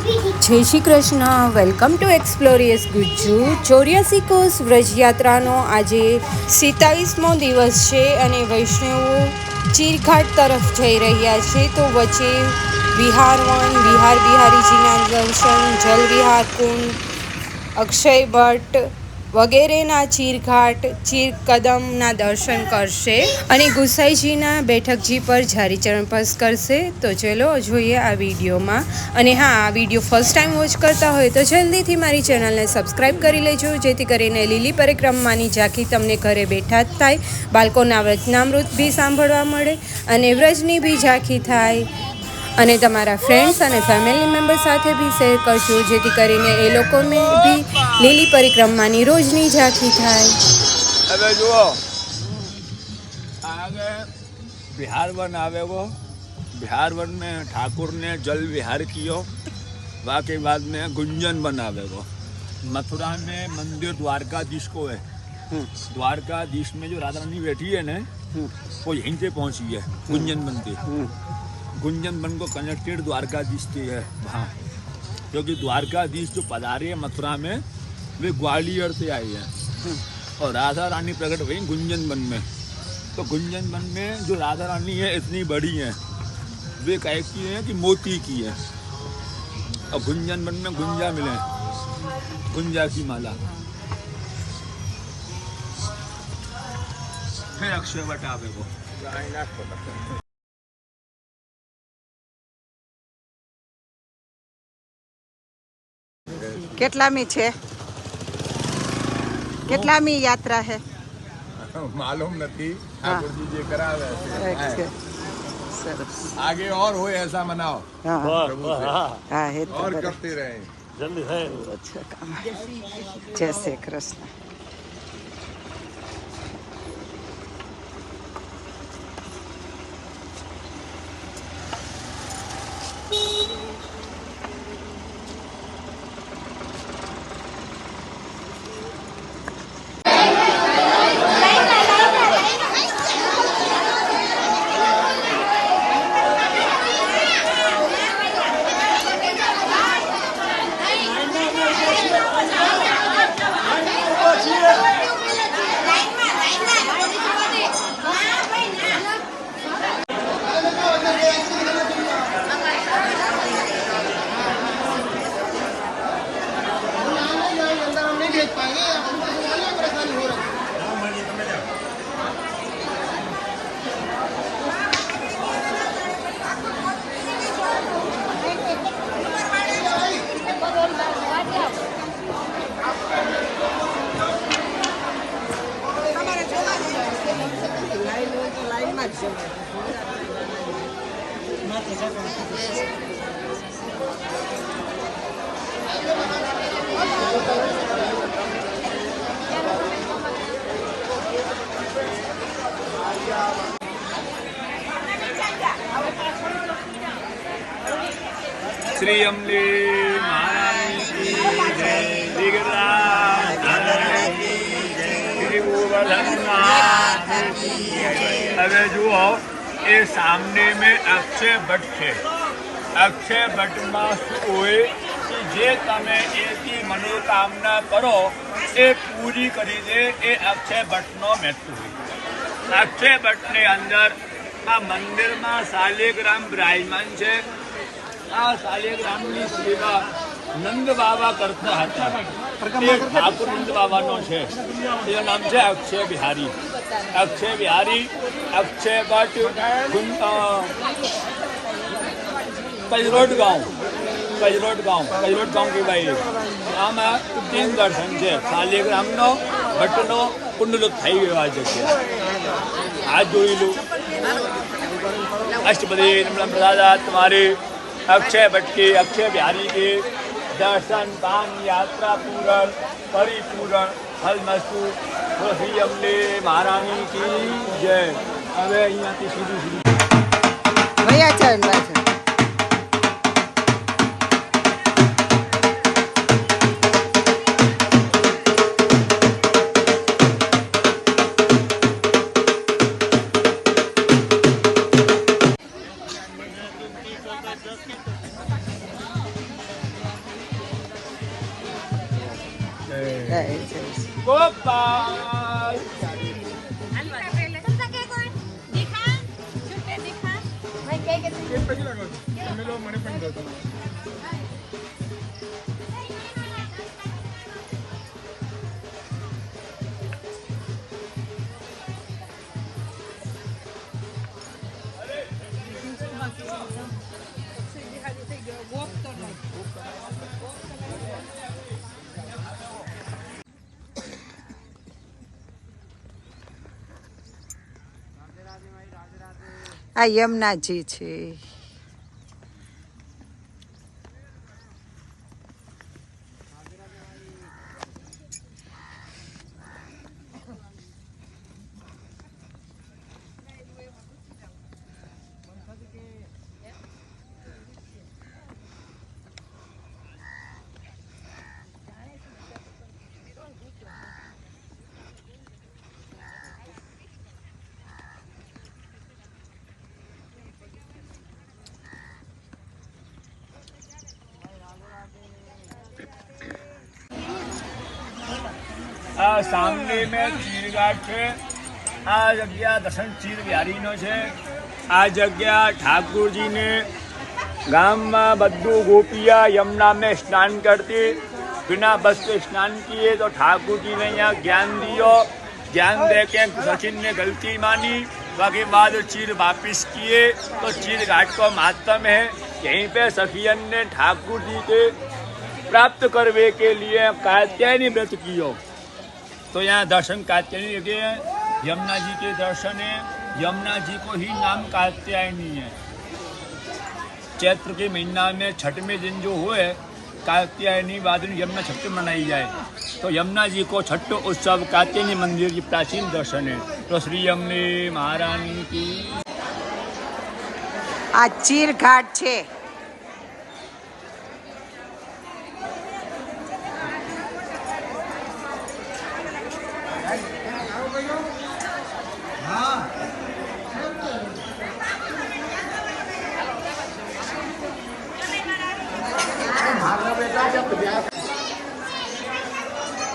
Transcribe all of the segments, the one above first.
જય Shri Krishna. Welcome to Explorious Gujju. 84 કોસ વ્રજયાત્રાનો આજે 27મો દિવસ છે અને વૈષ્ણવો ચીરઘાટ તરફ જઈ રહ્યા છે. તો વચ્ચે વિહારવન, વિહાર બિહારીજીના દર્શન, જલ વિહાર કુંડ, અક્ષય ભટ્ટ વગેરેના ચીરઘાટ ચીરકદમના દર્શન કરશે અને ગુસાઈજીના બેઠકજી પર જારી ચરણસ્પર્શ કરશે. તો ચલો જોઈએ આ વિડીયોમાં. અને હા, આ વિડીયો ફર્સ્ટ ટાઈમ વોચ કરતા હોય તો જલ્દીથી મારી ચેનલને સબસ્ક્રાઈબ કરી લેજો, જેથી કરીને લીલી પરિક્રમાની ઝાંખી તમને ઘરે બેઠા જ થાય, બાળકોના વચનામૃત બી સાંભળવા મળે અને વ્રજની બી ઝાંખી થાય. અને તમારા ફ્રેન્ડ્સ અને ફેમિલી મેમ્બર સાથે બી શેર કરજો, જેથી કરીને એ લોકોને બી લીલી પરિક્રમાની રોજની ઝાંખી થાય. હવે જુઓ, आगे बिहार वन आवे वो बिहार वन में ठाकुर ने जल विहार कियो. वाके बाद में गुंजन वन आवे वो मथुरा में मंदिर द्वारकाधीश को है. द्वारकाधीश में जो राधा रानी बैठी है ना, वो यहीं से पहुंची है गुंजन मंदिर. गुंजन वन को कनेक्टेड द्वारकाधीश की है वहाँ, क्योंकि द्वारकाधीश जो पधारे हैं मथुरा में, वे ग्वालियर से आए हैं और राधा रानी प्रकट हुई गुंजन वन में. तो गुंजन वन में जो राधा रानी है इतनी बड़ी है, वे कैसी हैं कि मोती की है. और गुंजन वन में गुंजा मिले, गुंजा की माला. फिर अक्षय वट आवे वो કેટલામી છે? કેટલામી યાત્રા છે? मालूम नहीं. ठाकुर जी जे करावे છે સરસ. आगे और हो ऐसा मनाओ. હા प्रभु से હા હે તો और બરાબર. करते रहे. जल्दी है. અચ્છા કામ. જય શ્રી કૃષ્ણ. श्री अम्बे महारानी की जय. दिगराज धरण की जय. त्रिभुवननाथ की जय. હવે જુઓ, એ સામને में અક્ષય ભટ્ટ છે. અક્ષય ભટ્ટમાં શું હોય કે જે તમે એની મનોકામના કરો એ પૂરી કરી દે, એ અક્ષય ભટ્ટનો મેટ્ટુ હોય. અક્ષય ભટ્ટની અંદર આ મંદિરમાં શાલિગ્રામ બિરાજમાન છે. આ શાલિગ્રામની સેવા નંદ બાબા કરતા હતા. એ ઠાકુર નંદ બાબાનો છે. એનું નામ છે અક્ષય બિહારી. અક્ષય બિહારી, અક્ષય ભટ્ટ, કજરોડ ગાંવ કહેવાય. આમાં 3 દર્શન છે, શાલિગ્રામનો, ભટ્ટનો, કુંડલું થઈ ગયો આ જગ્યા. આ જોયેલું अष्टपदी नमः प्रसादात तुम्हारे अक्षय भट्ट के, अक्षय बिहारी के दर्शन पान यात्रा पूर्ण परिपूर्ण फलमस्तु. श्री अम्बे महारानी की जय. હવે અહીંયાથી સીધું ભૈયા ચરણ બાજુ. જય જય ગોપાલ આ યમુનાજી છે. આ સામને મેં ચીરઘાટ છે. આ જગ્યા દર્શન ચીર વ્યારીનો છે. આ જગ્યા ઠાकुरજીને ગામમાં બધું गोपिया यमुना में स्नान करती, बिना बस के स्नान किए तो ठाकुर जी ने यहाँ ज्ञान दियो. ज्ञान दे के सचिन ने गलती मानी, बाकी बाद चीर वापिस किए. तो चीर घाट को महात्म है. यहीं पे सखियन ने ठाकुर जी के प्राप्त करने के लिए कात्यायनी व्रत कियो. तो यहाँ दर्शन कात्यायनी के यमुना जी के दर्शन है. यमुना जी को ही नाम कात्यायनी है. चैत्र के महीना में छठवें दिन जो हुए कात्यायनी बाद में यमुना छठ मनाई जाए. तो यमुना जी को छठ उत्सव कात्यायनी मंदिर की प्राचीन दर्शन है. तो श्री यमुने महारानी की. આ ચીર ઘાટ છે.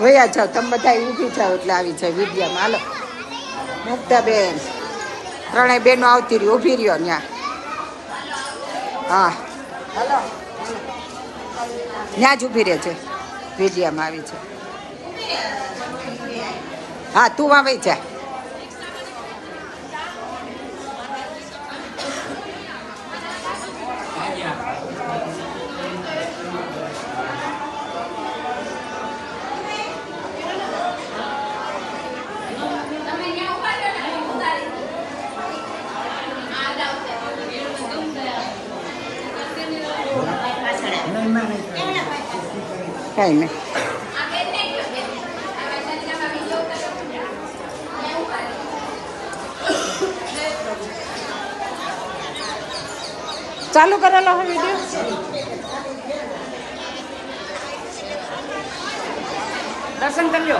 વયા જાઓ તમે બધા ઊભી જાઓ એટલે આવી જાય વિદ્યામાં. હાલો મુક્તાબેન ત્રણેય બેનો આવતી રહી, ઊભી રહ્યો ત્યાં. હા હાલો ત્યાં જ ઊભી રહે છે. વિદ્યામાં આવી છે. હા તું આવી જા. કઈ નહીં. ચાલુ કરેલો હવે વિડીયો. દર્શન કરી લો.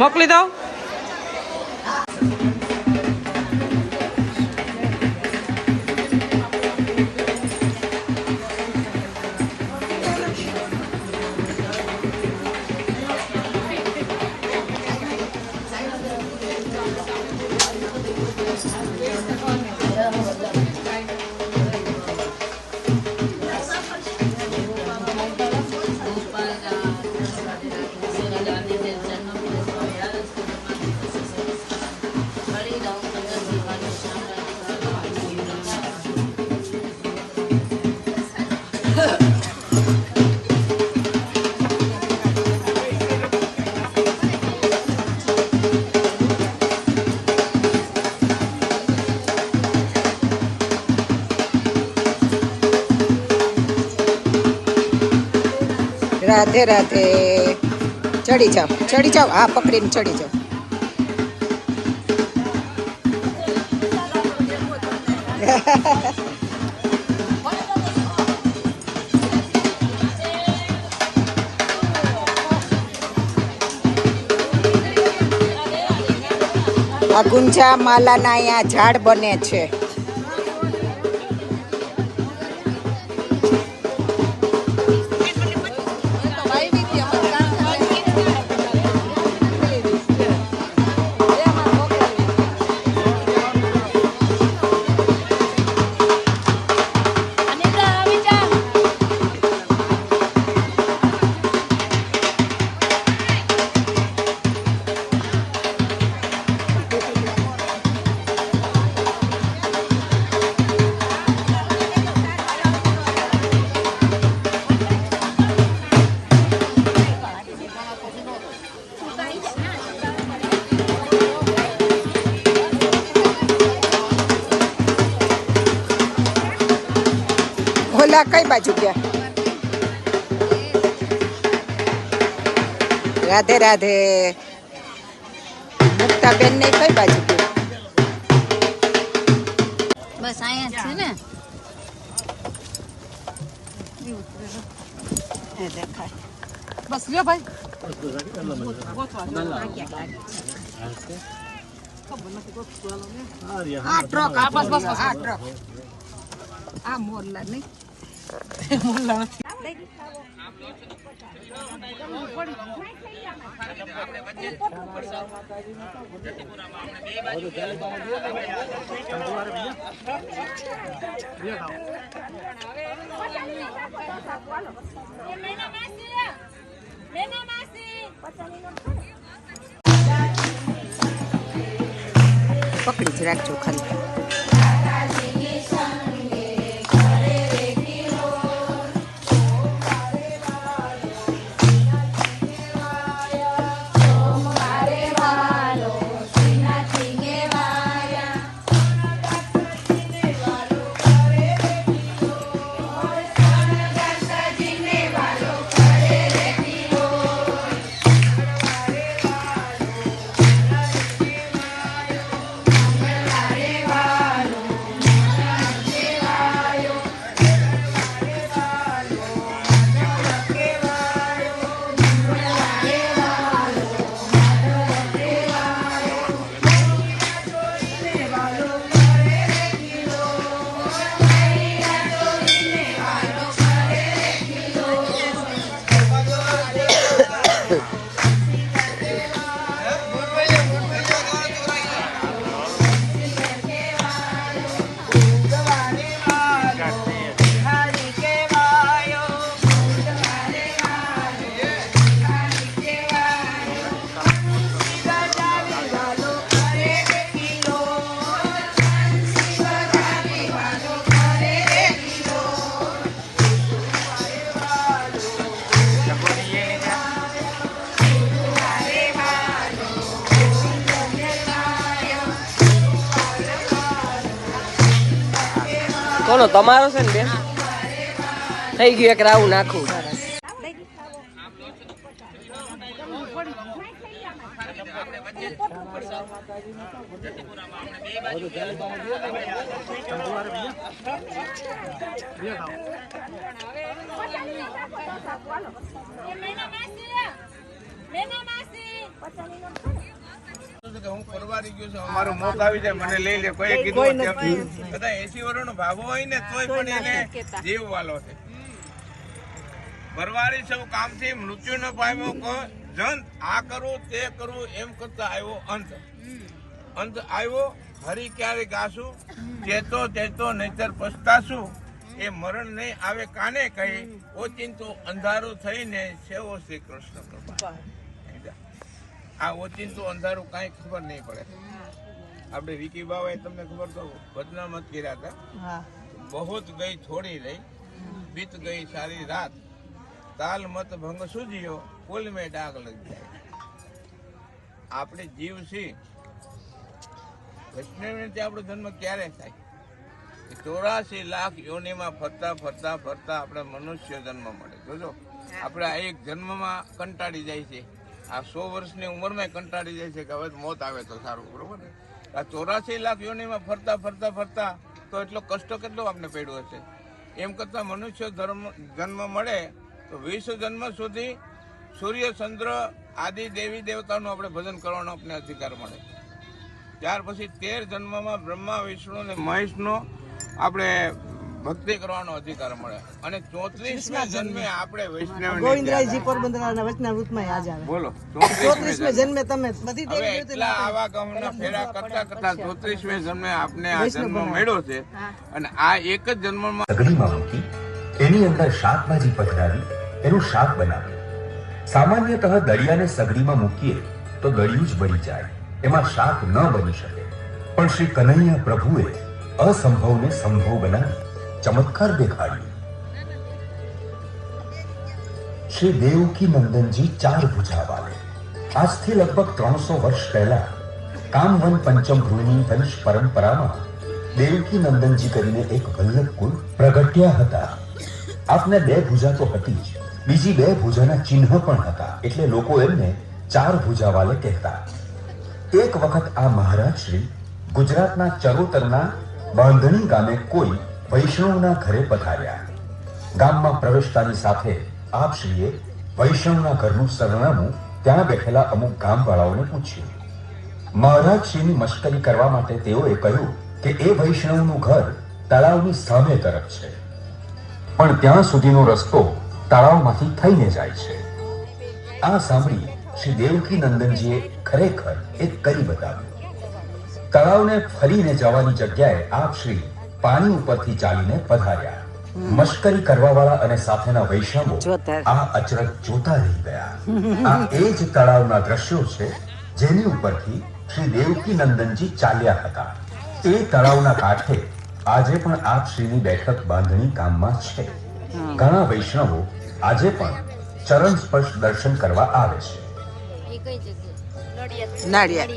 મોકલી દો. રાધે રાધે. ચડી જાઓ, ચડી જાઓ. હા પકડીને ચડી જાઓ. આ ગુંજા માલાના અહીંયા ઝાડ બને છે. ઓલા કઈ બાજુ ગયા? રાધે રાધે. મુક્તાબેન ને કઈ બાજુ ગયા? બસ અહીંયા છે ને એ દેખાય. બસ લ્યો ભાઈ આ ટ્રક આ બસ બસ બસ આ ટ્રક આ મોરલા નહીં મોરલા નથી પકડી જ રાખજો ખાલી. કોનો તમારો છે ને બેન? થઈ ગયું એક રાવું નાખું. હું પરવારી ગયો છું, અમારો મોત આવી જાય મને લઈ લે. કોઈ કીધું બધા 80 વર્ષનો ભાગો હોય ને તોય પણ એને જીવ વાલો છે. પરવારી સૌ કામથી મૃત્યુ ન પામ્યો કોઈ જન. આ કરવું તે કરવું એમ કરતા આવ્યો અંત. અંત આવ્યો હરી ક્યારે ગાશું, ચેતો ચેતો નહીતર પસ્તાશું. એ મરણ નહીં આવે કાને કહી, ઓચિંતો અંધારું થઈને સેવો શ્રી કૃષ્ણ કૃપા. આ ઓચિંતું અંધારું કાંઈ ખબર નહીં પડે. આપણે વિકી બાવાએ તમને ખબર તો ભજના મત કર્યા હતા. બહુત ગઈ થોડી રહી, બીત ગઈ સારી રાત, તાલ મત ભંગ સુજીયો, પુલ મેં ડાગ લગ જાય. આપણે જીવ છીએ વૈષ્ણવ, આપણો જન્મ ક્યારે થાય? 84 લાખ યોનિમાં ફરતા ફરતા ફરતા આપણે મનુષ્ય જન્મ મળે. જોજો આપણે આ એક જન્મમાં કંટાળી જાય છે. આ 100 વર્ષની ઉંમરમાં કંટાળી જાય છે કે હવે મોત આવે તો સારું, બરોબર ને? આ 84 લાખ યોનિમાં ફરતા ફરતા ફરતા તો એટલો કષ્ટ કેટલો આપણે પડ્યો હશે. એમ કરતાં મનુષ્ય જન્મ મળે તો 20 જન્મ સુધી સૂર્ય ચંદ્ર આદિ દેવી દેવતાનું આપણે ભજન કરવાનો આપણે અધિકાર મળે. ત્યાર પછી 13 જન્મમાં બ્રહ્મા વિષ્ણુ અને મહેશનો આપણે ભક્તિ કરવાનો અધિકાર મળે અને 34મે જન્મે આપણે વૈષ્ણવ ગોવિંદરાયજી પોરબંદરના વચનામૃતમાં આજ આવે. બોલો 34મે જન્મે તમે બધી હવે એટલા આવા ગામના ફેરા કરતા 34મે જન્મે આપને આ જન્મ મળ્યો છે અને આ એક જ જન્મમાં સગડીમાં મૂકી એની અંદર શાકભાજી પધરાવી એનું શાક બનાવ્યું. સામાન્યતઃ દળિયાને સગડીમાં મૂકીએ તો દળિયું જ બની જાય, એમાં શાક ન બની શકે. પણ શ્રી કનૈયા પ્રભુએ અસંભવને સંભવ બનાવી ચમત્કાર દેખાડ્યો. શ્રી દેવકી નંદનજી 4 ભુજા વાલે આજથી લગભગ 300 વર્ષ પહેલા કામવન પંચમ ભૃણની વંશ પરંપરામાં દેવકી નંદનજી કરીને એક વલ્લભ કુળ પ્રગટ્યા હતા. આપને 2 ભુજા તો હતી જ, બીજી 2 ભુજાના ચિહ્ન પણ હતા, એટલે લોકો એમને 4 ભુજા વાલે કહેતા. એક વખત આ મહારાજ શ્રી ગુજરાતના ચરોતરના બાંધણી ગામે કોઈ વૈષ્ણવના ઘરે પધાર્યા. ગામમાં પ્રવેશતાની સાથે આપ શ્રીએ વૈષ્ણવના ઘરનું સરનામું ત્યાં બેઠેલા અમુક ગામવાળાઓને પૂછ્યું. મહારાજ શ્રીની મશ્કરી કરવા માટે તેઓએ કહ્યું કે એ વૈષ્ણવનું ઘર તળાવની સામે તરફ છે, પણ ત્યાં સુધીનો રસ્તો તળાવમાંથી થઈને જાય છે. આ સાંભળી શ્રી દેવકી નંદનજીએ ખરેખર એક કરી બતાવ્યું. તળાવને ફરીને જવાની જગ્યાએ આપ શ્રી પાણી ઉપરથી ચાલીને પધાર્યા. મશ્કરી કરવાવાળા અને સાથેના વૈષ્ણવો આ અચરજ જોતા રહી ગયા. આ એ જ તળાવના દ્રશ્યો છે જેની ઉપરથી શ્રી દેવકી નંદનજી ચાલ્યા હતા. એ તળાવના કાંઠે આજે પણ આપ શ્રીની બેઠક બાંધણી ગામમાં છે. ઘણા વૈષ્ણવો આજે પણ ચરણ સ્પર્શ દર્શન કરવા આવે છે. નાળિયેર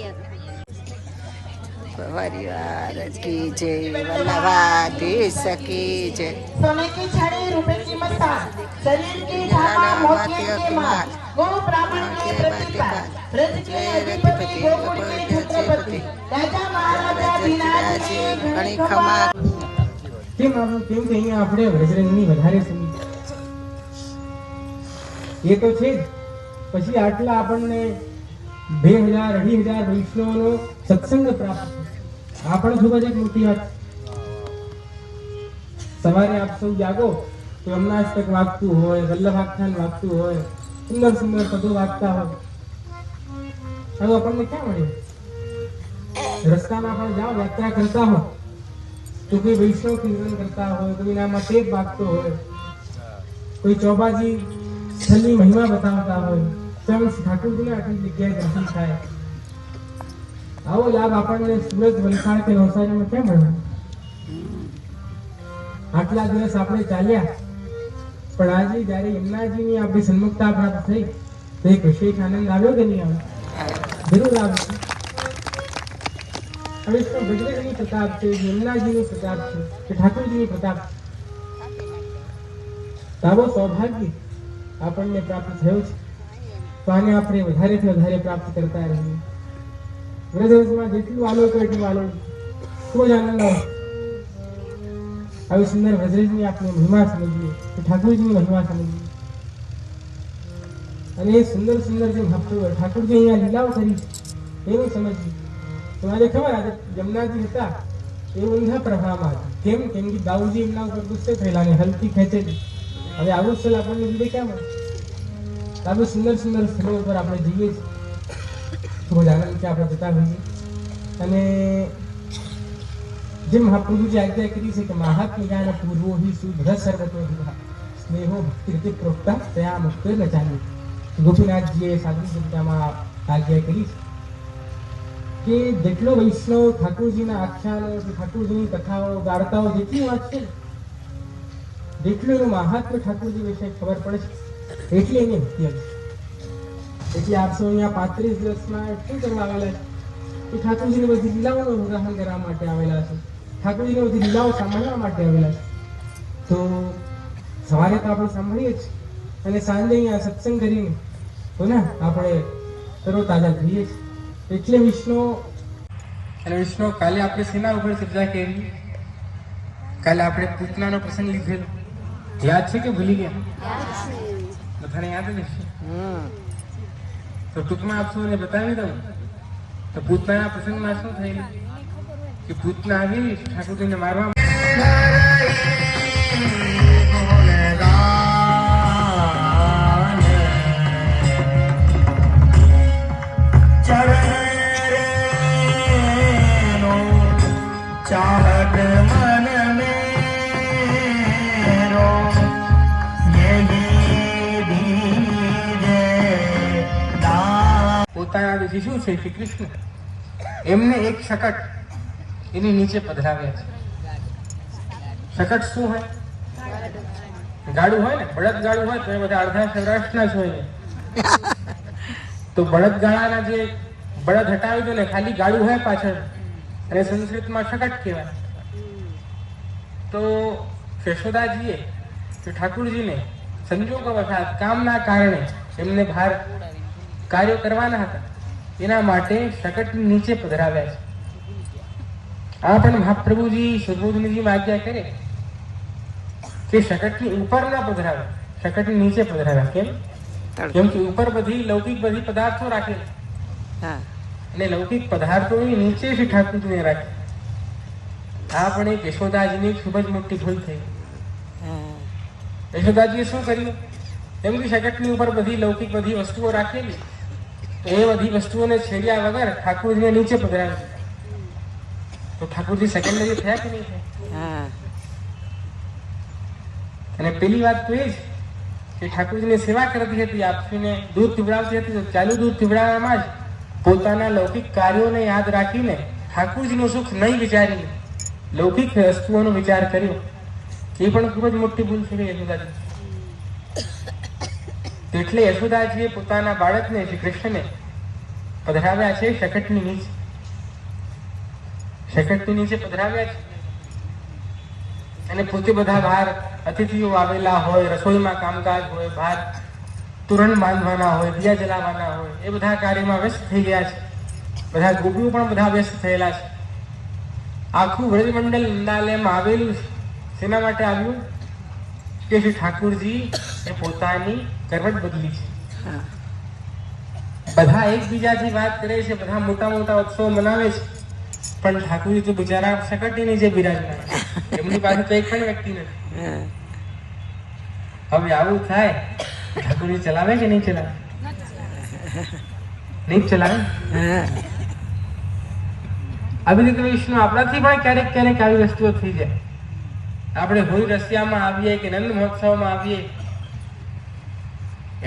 પરિવાર કી જય, વલ્લભાધીશ કી જય. सोने की छड़ी रुपए की मस्तान, शरीर की ढाका मोतियों की माल, गो ब्राह्मण के प्रतिपाल, ब्रज के अधिपति गोकुल के छत्रपति, राजा महाराजा दिनाजी घणी खमा. કેમ કે અહીંયા આપણે વ્રજરંગની વધારે સમજ એ તો છે જ, પછી આટલા આપણને 2000-2500 વૈષ્ણવનો સત્સંગ પ્રાપ્ત આ પણ ખૂબ જ એક મોટી વાત. સવારે આપ સૌ જાગો તો અમનાષ્ટક વાગતું હોય, વલ્લભાખ્યાન વાગતું હોય, સુંદર સુંદર પદો વાગતા હોય. હવે આપણને ક્યાં મળે? રસ્તામાં પણ જાઓ, યાત્રા કરતા હો તો કોઈ વૈષ્ણવ કીર્તન કરતા હોય, કોઈ નામાં ટેપ વાગતો હોય, કોઈ ચોબાજી સ્થળની મહિમા બતાવતા હોય, સ્વયં ઠાકોરજીને આટલી જગ્યાએ દર્શન થાય. આવો લાભ આપણને સુરત, વલસાડ કે નવસારીમાં ક્યાં મળે? આટલા દિવસ આપણે ચાલ્યા, પણ આજે જયારે યમુનાજીની આપણી સન્મુખતા પ્રાપ્ત થઈ તો એક વિશેષ આનંદ આવ્યો કે નહીં આવ્યો? જરૂર આવ્યો. હવે તો ભગવતજીની પ્રતાપ છે, યમુનાજીની પ્રતાપ છે, કે ઠાકોરજીની પ્રતાપ છે. આવો સૌભાગ્ય આપણને પ્રાપ્ત થયો છે, તો આને આપણે વધારેથી વધારે પ્રાપ્ત કરતા રહીએ. વ્રજમાં જેટલું આલો તો એટલું આલો, ખૂબ જ આનંદ આવે. આવી સુંદર વ્રજની આપણે મહિમા સમજીએ, કે ઠાકોરજીની મહિમા સમજીએ, અને એ સુંદર સુંદર જે મહાપ્રભુ ઠાકોરજી અહીંયા લીલાઓ કરી એવું સમજીએ. તમારે ખબર આજે જમનાજી હતા એ ઊંધા પ્રવાહમાં હતા. કેમ કે દાઉજી એમના ઉપર ગુસ્સે થયેલા અને હલકી ખેંચેલી. હવે આવું સ્થળ આપણને લીધે ક્યાં મળે? આવું સુંદર સુંદર સ્થળો ઉપર આપણે જઈએ છીએ, ખૂબ જ આનંદ કે આપણે જતા હોઈએ. અને જે મહાપ્રભુજી આજ્ઞા કરી છે કે મહાત્મ્ય જ્ઞાન પૂર્વો હિ શુદ્ધ સર્વતો સ્નેહો ભક્તિ પ્રોક્તા તયા મુક્ત ન ચાલ્યું. ગોપીનાથજીએ સાધુ સંહિતામાં આજ્ઞા કરી છે કે જેટલો વૈષ્ણવ ઠાકોરજીના આખ્યાનો, ઠાકોરજીની કથાઓ, વાર્તાઓ જેટલી વાંચશે જેટલું એનું મહાત્મ્ય ઠાકોરજી વિશે ખબર પડે છે એટલી એની ભક્તિ હશે. એટલે આપ સૌ અહીંયા 35 દિવસમાં શું કરવા આવેલા છે? કે ઠાકોરજીની બધી લીલાઓનું અવગાહન કરવા માટે આવેલા છે, ઠાકોરજીની બધી લીલાઓ સાંભળવા માટે આવેલા છે. તો સવારે તો આપણે સાંભળીએ જ, અને સાંજે અહીંયા સત્સંગ કરીને તો ને આપણે તરોતાજા થઈએ છીએ. એટલે વિષ્ણુ કાલે આપણે સેના ઉપર ચર્ચા કરી કાલે આપણે પૂતનાનો પ્રસંગ લીધેલો યાદ છે કે ભૂલી ગયા? બધાને યાદ જ હશે. તો ટૂંકમાં આપ સૌને બતાવી દઉં તો પૂતનાના પ્રસંગમાં શું થયેલું કે પૂતના આવી ઠાકોરજીને મારવા चाहत मन मेरो પોતાના જે શિશુ છે શ્રી કૃષ્ણ એમને એક શકટ એની નીચે પધરાવ્યા છે. શકટ શું હોય? ગાડું હોય ને, બળદ ગાડું હોય તો એ બધા અડધા સૌરાષ્ટ્રના જ હોય. તો બળદ ગાળાના જે બળદ હટાવી દો ને ખાલી ગાડું હોય પાછળ અને સંસ્કૃતમાં શકટ કહેવાય. તો યશોદાજીએ ઠાકુરજીને સંજોગવશાત કામના કારણે એમને બહાર કાર્યો કરવાના હતા એના માટે શકટની નીચે પધરાવ્યા છે. આ પણ મહાપ્રભુજી સુબોધનજી આજ્ઞા કરે કે શકટની ઉપર ના પધરાવે, શકટની નીચે પધરાવ્યા. કેમ? કેમ કે ઉપર બધી લૌકિક બધી પદાર્થો રાખેલા અને લૌકિક પદાર્થોની નીચે શ્રી ઠાકુરજીને રાખે. આ પણ એક યશોદાજીની ખૂબ જ મોટી ભૂલ થઈ. યશોદાજીએ શું કર્યું? એમ કે શકટની ઉપર બધી લૌકિક બધી વસ્તુઓ રાખેલી, તો એ બધી વસ્તુઓને છેડ્યા વગર ઠાકોરજીને નીચે પધરાવી. તો ઠાકોરજી સેકન્ડરી થયા કે નહીં થયા? અને પેલી વાત તો એ જ કે ઠાકોરજીની સેવા કરતી હતી, આપીને દૂધ પીવડાવતી હતી, તો ચાલુ દૂધ પીવડાવવામાં જ પોતાના લૌકિક કાર્યોને યાદ રાખીને ઠાકોરજીનું સુખ નહીં વિચારીને લૌકિક વસ્તુઓનો વિચાર કર્યો. એ પણ ખૂબ જ મોટી ભૂલ થઈ ગઈ યશોદાજી. એટલે યશોદાજીએ પોતાના બાળકને શ્રી કૃષ્ણને પધરાવ્યા છે શકટની નીચે. શકટની નીચે પધરાવ્યા છે અને પોતે બધા બહાર અતિથિઓ આવેલા હોય, રસોઈમાં કામકાજ હોય, બહાર તોરણ બાંધવાના હોય, દિયા જલાવવાના હોય, એ બધા કાર્યમાં વ્યસ્ત થઈ ગયા છે. બધા ગોપીઓ પણ બધા વ્યસ્ત થયેલા છે. આખું વ્રજમંડળ નંદાલયમાં આવેલું છે. શેના માટે આવ્યું? કે શ્રી ઠાકુરજી એ પોતાની કરવટ બદલી છે. બધા એકબીજાથી વાત કરે છે, બધા મોટા મોટા ઉત્સવ મનાવે છે, પણ ઠાકુરજી તો બિચારા શકટની જે બિરાજમાન, એમની પાસે તો એક પણ વ્યક્તિ નથી. હવે આવું થાય ઠાકુરજી ચલાવે કે નહીં ચલાવે? નહીં ચલાવે. આવી રીતે વિષ્ણુ આપણાથી પણ ક્યારેક ક્યારેક આવી વસ્તુઓ થઈ જાય. આપણે હોળી રસિયામાં આવીએ કે નંદ મહોત્સવમાં આવીએ,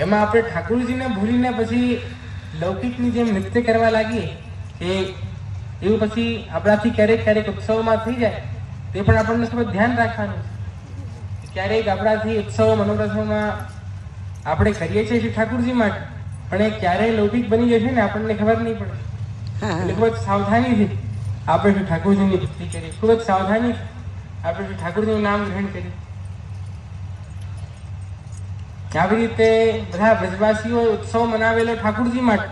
એમાં આપણે ઠાકુરજીને ભૂલીને પછી લૌકિકની જેમ નૃત્ય કરવા લાગીએ, કે એવું પછી આપણાથી ક્યારેક ક્યારેક ઉત્સવમાં થઈ જાય, તે પણ આપણને ખૂબ ધ્યાન રાખવાનું છે. ક્યારેક આપણાથી ઉત્સવ મનોરથોમાં આપણે કરીએ છીએ શ્રી ઠાકુરજી માટે, પણ એ ક્યારેય લૌકિક બની જશે ને આપણને ખબર નહીં પડે. એટલે ખૂબ જ સાવધાનીથી આપણે શ્રી ઠાકુરજીની ભક્તિ કરીએ, ખૂબ જ સાવધાનીથી આપણે શ્રી ઠાકુરજીનું નામ ગ્રહણ કરીએ. આવી રીતે બધા બ્રજવાસીઓ ઉત્સવ મનાવેલો ઠાકુરજી માટે,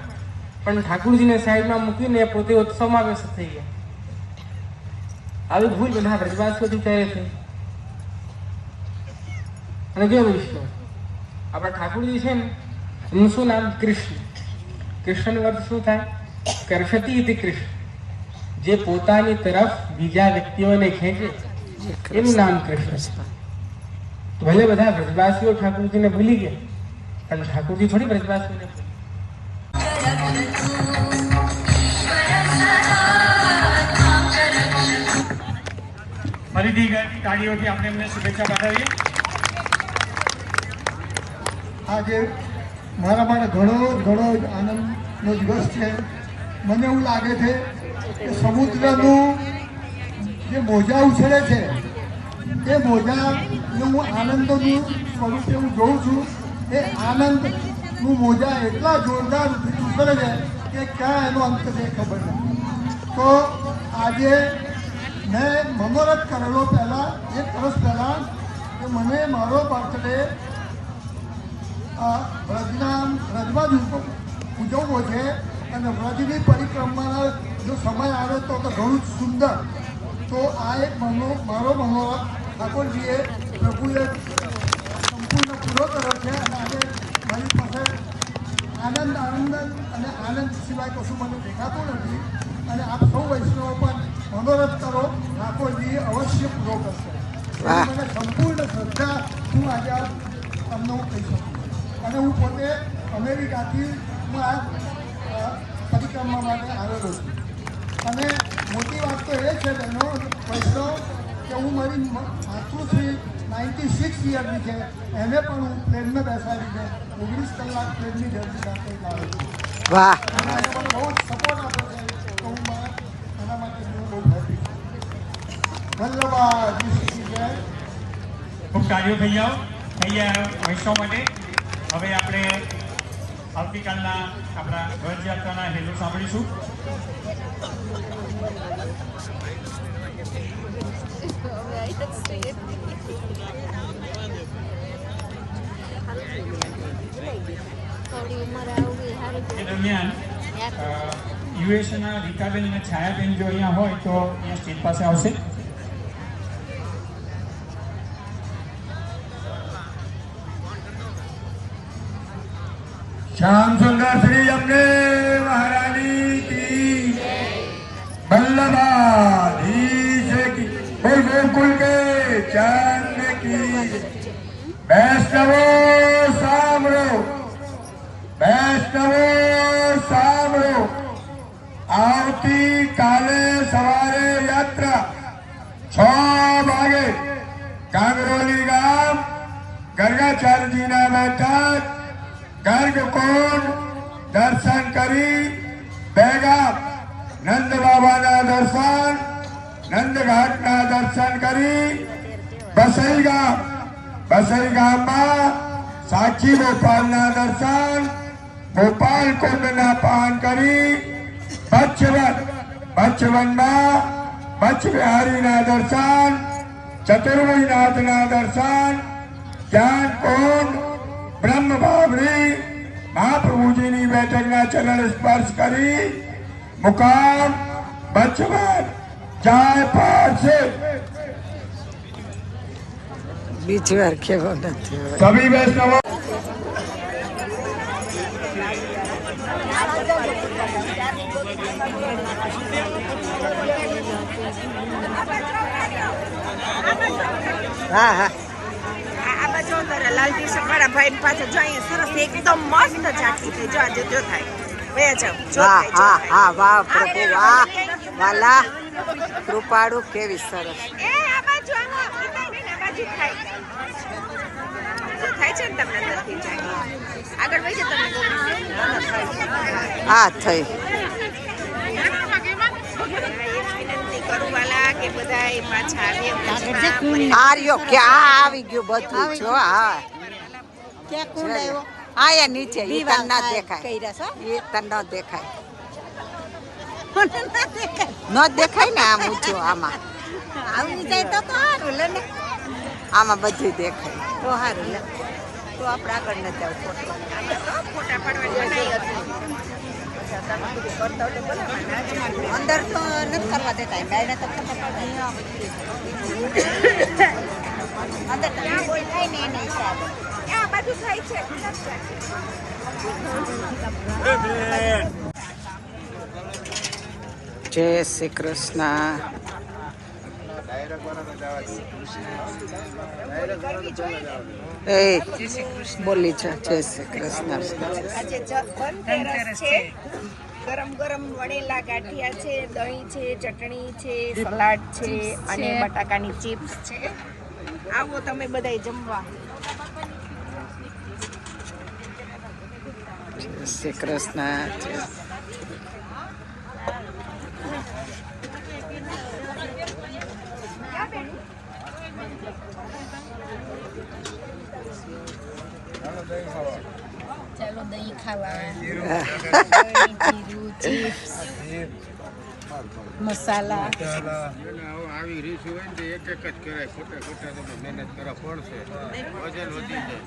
પણ ઠાકુરજીને સાઈડમાં મૂકીને પોતે ઉત્સવમાં વ્યસ્ત થઈ ગયા. આવી ભૂલ બધા બ્રજવાસીઓથી કરે છે. અને જો વિષ્ણુ આપણા ઠાકુરજી છે ને, એનું શું નામ? કૃષ્ણ. કૃષ્ણનો અર્થ શું થાય? કર્ષતી ઇતિ કૃષ્ણ. જે પોતાની તરફ બીજા વ્યક્તિઓને ખેંચે એનું નામ કૃષ્ણ છે. ભલે બધા બ્રજવાસીઓ ઠાકુરજીને ભૂલી ગયા, પણ ઠાકુરજી થોડી બ્રજવાસીઓને ભૂલી. ફરીથી તાળીઓથી આપણે એમને શુભેચ્છા પાઠવીએ. આજે મારા માટે ઘણો જ આનંદનો દિવસ છે. મને એવું લાગે છે કે સમુદ્રનું જે મોજા ઉછળે છે એ મોજાનું હું આનંદનું સ્વરૂપે હું જોઉં છું. એ આનંદનું મોજા એટલા જોરદાર ઉછળે છે કે ક્યાં એનો અંત છે ખબર નથી. તો આજે મેં મનોરથ કરેલો પહેલાં 1 વર્ષ પહેલાં કે મને મારો બર્થડે વ્રજમાં ઉજવવો છે અને વ્રજની પરિક્રમાનો જો સમય આવે તો ઘણું સુંદર તો આ એક મારો મનોરથ ઠાકોરજીએ પ્રભુએ સંપૂર્ણ પૂરો કર્યો છે અને આજે મારી પાસે આનંદ અને આનંદ સિવાય કશું મને દેખાતું નથી અને આપ સૌ વૈષ્ણવો પણ મનોરથ કરો, ઠાકોરજી અવશ્ય પૂરો કરશે. મને સંપૂર્ણ શ્રદ્ધા હું આજે તમને હું કહી શકું. અને હું પોતે અમેરિકાથી હું આ પરિક્રમા માટે આવેલો છું. અને મોટી વાત તો એ છે બહેનો વૈષ્ણવ કે હું મારી માતૃશ્રી 96 યરની છે એને પણ હું પ્લેનમાં બેસાડીને 19 કલાક પ્લેનની જર્ની સાથે લાવ્યો છું. વાહ, અને એને મને બહુ જ સપોર્ટ આપ્યો છે તો હું એના માટે હું બહુ હેપી છું. ધન્યવાદ. ખૂબ કાર્યો થઈ ગયા વૈષ્ણવ માટે. હવે આપણે આવતીકાલના આપણા રથયાત્રાના હેલો સાંભળીશું. એ દરમિયાન યુએસના રીતાબેન અને છાયાબેન જો અહીંયા હોય તો અહીંયા સ્ટેજ પાસે આવશે. श्याम सुंदर श्री अम्बे महारानी की, बल्लभाधीश की, बोल गोकुल के चंद की. वैष्णवो सामरो, वैष्णवो सामरो. आवती काले सवारे यात्रा 6 वागे कांगरोली गाम गर्गाचार्यजीना बैठक गर्गकुंड दर्शन करी बेगा नंद बाबाना दर्शन नंद घाटना दर्शन करी बसई गाम में साक्षी गोपालना दर्शन गोपाल कुंडना पान करी बचवन में बच बिहारीना दर्शन चतुर्भुजनाथना दर्शन ज्ञान कुंड ब्रह्म बावरी महाप्रभुजी की बैठक चरण स्पर्श करी मुकाम बचवन जाय पार से બીજી વાર કેવો નથી. सभी वैष्णवों હા હા આ બાજુ લાલ ટી શર્ટ વાળા ભાઈ પાછળ જો અહીંયા સરસ એકદમ મસ્ત ઝાંખી થઈ જો આજે જો થાય વયા જાવ જો હા થાય, જો હા થાય. હા વાહ પ્રભુ વાહ વાલા કૃપાળુ કેવી સરસ. એ આ બાજુ આનો આ બાજુ થાય જો થાય છે ને તમને નથી જાય આગળ વહી જાવ તમે હા થઈ વિનંતી કરું વાલા કે બધા પાછા આર્યો ક્યાં આવી ગયું બધું જો. હા ક્યાં કુંડ આવ્યો? હા એ નીચે ઈ તન ના દેખાય, ઈ તન ન દેખાય, ન દેખાય ને આમ ઊંચું આમાં આવી જાય તો સારું લે ને. આમાં બધું દેખાય તો સારું લે તો આપણે આગળ ન જાવ ફોટો ફોટા પાડવાની બનાવી હતી અંદર તો નથી કરવા દેતા ડાયને તો ફોટા પાડવા અંદર તો બોલ થાય ને એના હિસાબે આ બાજુ થાય છે જય શ્રી કૃષ્ણ. એ બોલી છે જય શ્રી કૃષ્ણ. આજે ધનતેરસ છે ગરમ ગરમ વણેલા ગાંઠિયા છે, દહીં છે, ચટણી છે, સલાડ છે અને બટાકાની ચિપ્સ છે. આવો તમે બધાય જમવા. જય શ્રી કૃષ્ણ. ચાલો દહીં ખાવા. મસાલા આવી રીત હોય ને એક એક જ કરાય, ખોટા ખોટા તમે મહેનત કરવા પડશે, વજન વધી જાય.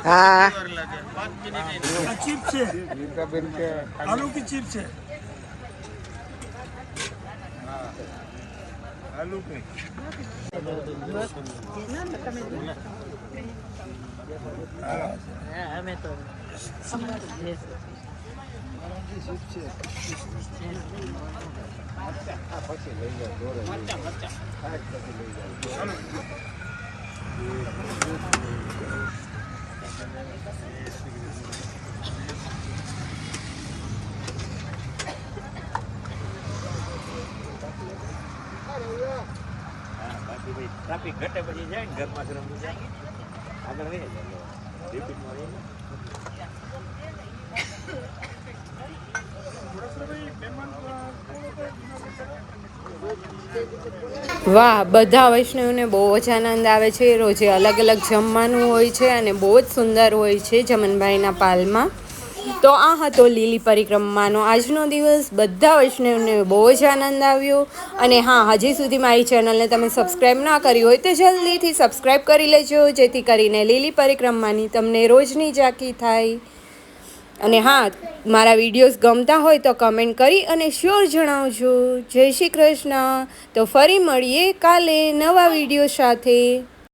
હા चिप से आलू की चिप से ચાલુ કઈ અમે તો ટ્રાફિક ઘટે પછી જાય ને ઘરમાં રમવું જાય આગળ રહી જાય રિપીટમાં રહીને વાહ, બધા વૈષ્ણવને બહુ જ આનંદ આવે છે. રોજે અલગ અલગ જમવાનું હોય છે અને બહુ જ સુંદર હોય છે જમનભાઈના પાલમાં. તો આ હતો લીલી પરિક્રમાનો આજનો દિવસ. બધા વૈષ્ણવને બહુ જ આનંદ આવ્યો. અને હા, હજી સુધી મારી ચેનલને તમે સબસ્ક્રાઈબ ના કરી હોય તો જલ્દીથી સબસ્ક્રાઈબ કરી લેજો, જેથી કરીને લીલી પરિક્રમાની તમને રોજની ઝાંકી થાય. અને હા, મારા વિડીયોઝ ગમતા હોય તો કમેન્ટ કરી અને શ્યોર જણાવજો. જય શ્રી કૃષ્ણ. તો ફરી મળીએ કાલે નવા વિડીયો સાથે.